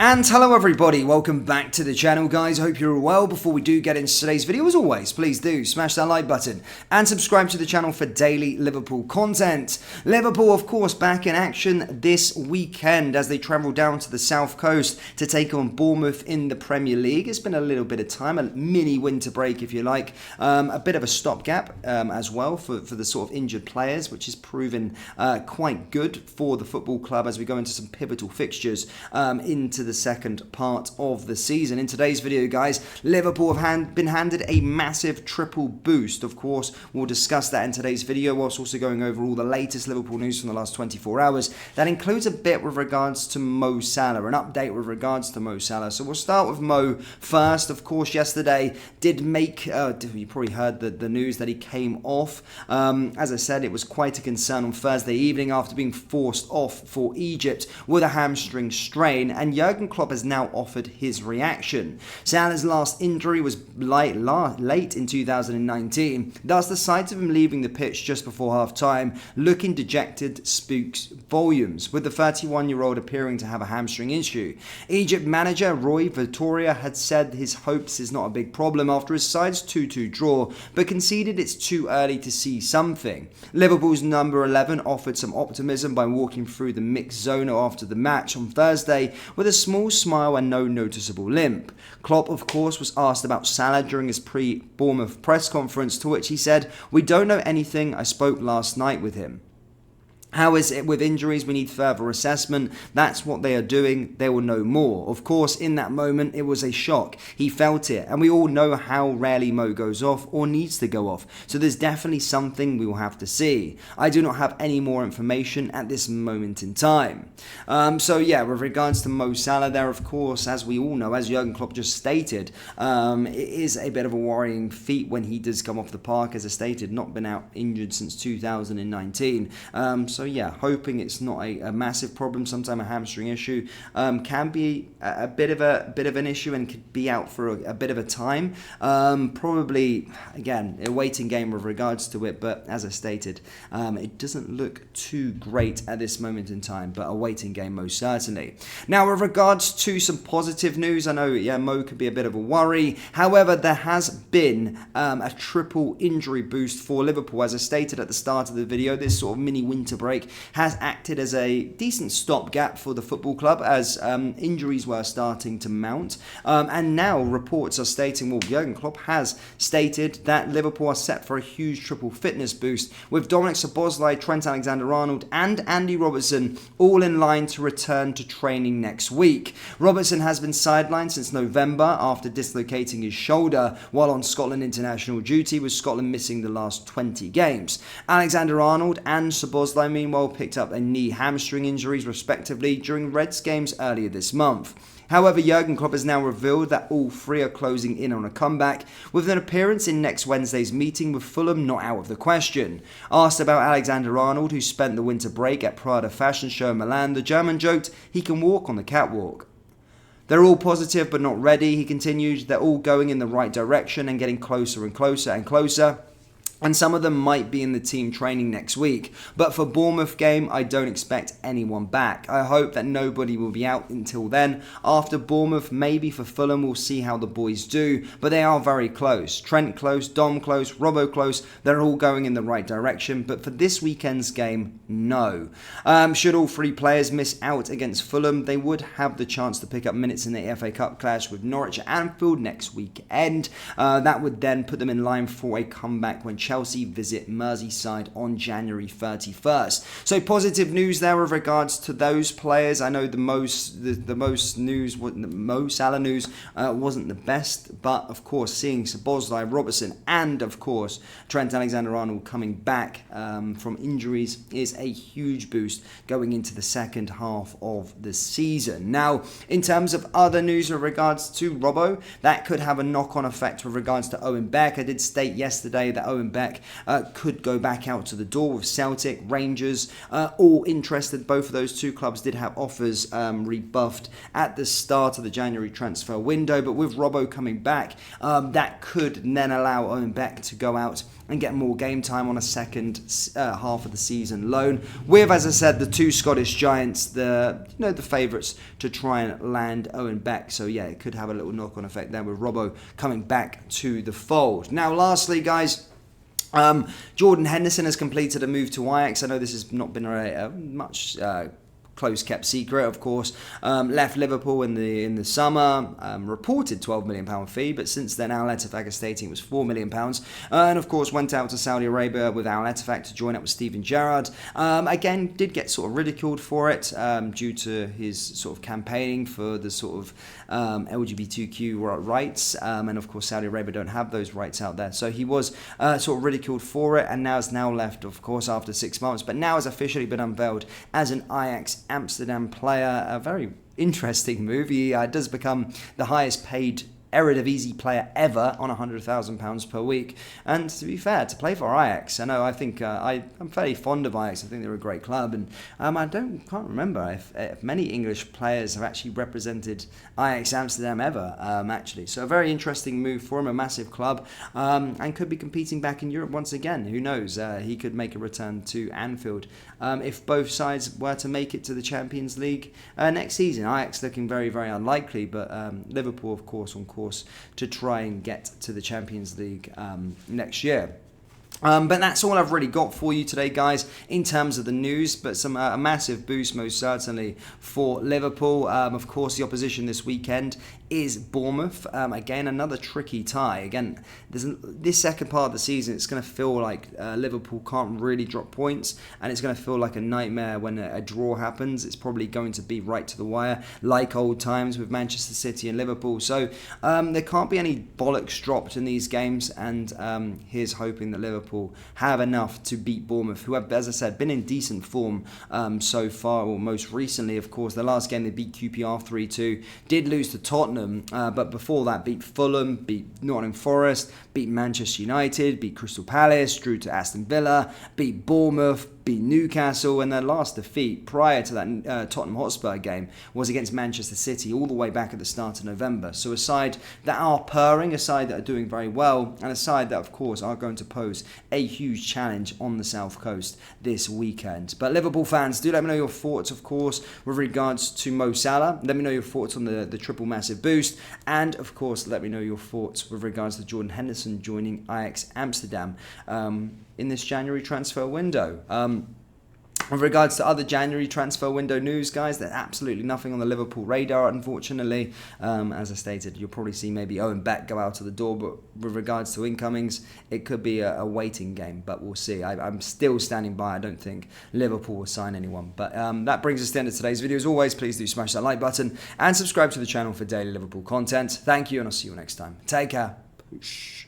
And hello everybody, welcome back to the channel guys, I hope you're all well. Before we do get into today's video, as always, please do smash that like button and subscribe to the channel for daily Liverpool content. Liverpool of course back in action this weekend as they travel down to the south coast to take on Bournemouth in the Premier League. It's been a little bit of time, a mini winter break if you like, a bit of a stopgap as well for the sort of injured players, which has proven quite good for the football club as we go into some pivotal fixtures into the second part of the season. In today's video guys, Liverpool have been handed a massive triple boost. Of course, we'll discuss that in today's video, whilst also going over all the latest Liverpool news from the last 24 hours. That includes a bit with regards to Mo Salah, an update with regards to Mo Salah. So we'll start with Mo first. Of course, yesterday did make, you probably heard the news that he came off. As I said, it was quite a concern on Thursday evening after being forced off for Egypt with a hamstring strain, and Jurgen Klopp has now offered his reaction. Salah's last injury was late in 2019, thus the sight of him leaving the pitch just before half-time looking dejected speaks volumes, with the 31-year-old appearing to have a hamstring issue. Egypt manager Roy Vitória had said his hopes is not a big problem after his side's 2-2 draw, but conceded it's too early to see something. Liverpool's number 11 offered some optimism by walking through the mixed zone after the match on Thursday with a small smile and no noticeable limp. Klopp, of course, was asked about Salah during his pre-Bournemouth press conference, to which he said, "We don't know anything. I spoke last night with him. How is it with injuries? We need further assessment. That's what they are doing. They will know more." Of course, in that moment, it was a shock. He felt it, and we all know how rarely Mo goes off or needs to go off. So there's definitely something we will have to see. I do not have any more information at this moment in time. So yeah, with regards to Mo Salah there, of course, as we all know, as Jurgen Klopp just stated, it is a bit of a worrying feat when he does come off the park. As I stated, not been out injured since 2019. So yeah, hoping it's not a massive problem. Sometimes a hamstring issue can be a bit of an issue and could be out for a bit of a time. Probably, again, a waiting game with regards to it, but as I stated, it doesn't look too great at this moment in time, but a waiting game most certainly. Now, with regards to some positive news, I know, yeah, Mo could be a bit of a worry. However, there has been a triple injury boost for Liverpool. As I stated at the start of the video, this sort of mini winter break has acted as a decent stopgap for the football club as injuries were starting to mount. And now reports are stating, well, Jurgen Klopp has stated that Liverpool are set for a huge triple fitness boost, with Dominic Szoboszlai, Trent Alexander-Arnold and Andy Robertson all in line to return to training next week. Robertson has been sidelined since November after dislocating his shoulder while on Scotland international duty, with Scotland missing the last 20 games. Alexander-Arnold and Szoboszlai meanwhile picked up a knee hamstring injuries respectively during Reds games earlier this month. However, Jurgen Klopp has now revealed that all three are closing in on a comeback, with an appearance in next Wednesday's meeting with Fulham not out of the question. Asked about Alexander-Arnold, who spent the winter break at Prada fashion show in Milan, the German joked he can walk on the catwalk. "They're all positive but not ready," he continued. "They're all going in the right direction and getting closer and closer and closer. And some of them might be in the team training next week. But for Bournemouth game, I don't expect anyone back. I hope that nobody will be out until then. After Bournemouth, maybe for Fulham, we'll see how the boys do. But they are very close. Trent close, Dom close, Robbo close. They're all going in the right direction. But for this weekend's game, no. Should all three players miss out against Fulham, they would have the chance to pick up minutes in the FA Cup clash with Norwich at Anfield next weekend. That would then put them in line for a comeback when Chelsea visit Merseyside on January 31st. So positive news there with regards to those players. I know the most news, the Mo Salah news wasn't the best, but of course seeing Szoboszlai, Robertson and of course Trent Alexander-Arnold coming back from injuries is a huge boost going into the second half of the season. Now, in terms of other news with regards to Robbo, that could have a knock-on effect with regards to Owen Beck. I did state yesterday that Owen Owen Beck could go back out to the door with Celtic, Rangers, all interested. Both of those two clubs did have offers rebuffed at the start of the January transfer window, but with Robbo coming back, that could then allow Owen Beck to go out and get more game time on a second half of the season loan with, as I said, the two Scottish giants, the favourites to try and land Owen Beck. So yeah, it could have a little knock-on effect there with Robbo coming back to the fold. Now, lastly, guys, Jordan Henderson has completed a move to Ajax. I know this has not been a much close kept secret, of course. Left Liverpool in the summer, reported £12 million fee, but since then Al Ettifaq is stating it was £4 million, and of course went out to Saudi Arabia with Al Ettifaq to join up with Steven Gerrard. Again, did get sort of ridiculed for it due to his sort of campaigning for the sort of LGBTQ rights, and of course Saudi Arabia don't have those rights out there, so he was sort of ridiculed for it, and now is left, of course, after 6 months, but now has officially been unveiled as an Ajax Amsterdam player. A very interesting move. He does become the highest paid Eredivisie player ever on £100,000 per week. And to be fair, to play for Ajax, I think I'm fairly fond of Ajax. I think they're a great club, and I can't remember if many English players have actually represented Ajax Amsterdam ever, actually. So a very interesting move for him, a massive club, and could be competing back in Europe once again. Who knows? He could make a return to Anfield if both sides were to make it to the Champions League next season. Ajax looking very, very unlikely, but Liverpool, of course, on course to try and get to the Champions League next year. But that's all I've really got for you today, guys, in terms of the news. But a massive boost, most certainly, for Liverpool. Of course, the opposition this weekend is Bournemouth. Again, another tricky tie. Again, this second part of the season, it's going to feel like Liverpool can't really drop points, and it's going to feel like a nightmare when a draw happens. It's probably going to be right to the wire, like old times with Manchester City and Liverpool. So there can't be any bollocks dropped in these games, and here's hoping that Liverpool have enough to beat Bournemouth, who have, as I said, been in decent form so far, or most recently, of course. The last game they beat QPR 3-2, did lose to Tottenham, but before that beat Fulham, beat Nottingham Forest, beat Manchester United, beat Crystal Palace, drew to Aston Villa, beat Bournemouth, beat Newcastle, and their last defeat prior to that Tottenham Hotspur game was against Manchester City all the way back at the start of November. So a side that are purring, a side that are doing very well, and a side that, of course, are going to pose a huge challenge on the South Coast this weekend. But Liverpool fans, do let me know your thoughts, of course, with regards to Mo Salah. Let me know your thoughts on the triple massive boost, and, of course, let me know your thoughts with regards to Jordan Henderson joining Ajax Amsterdam in this January transfer window. With regards to other January transfer window news, guys, there's absolutely nothing on the Liverpool radar, unfortunately. As I stated, you'll probably see maybe Owen Beck go out of the door, but with regards to incomings, it could be a waiting game, but we'll see. I'm still standing by. I don't think Liverpool will sign anyone. But that brings us to the end of today's video. As always, please do smash that like button and subscribe to the channel for daily Liverpool content. Thank you, and I'll see you next time. Take care. Poosh.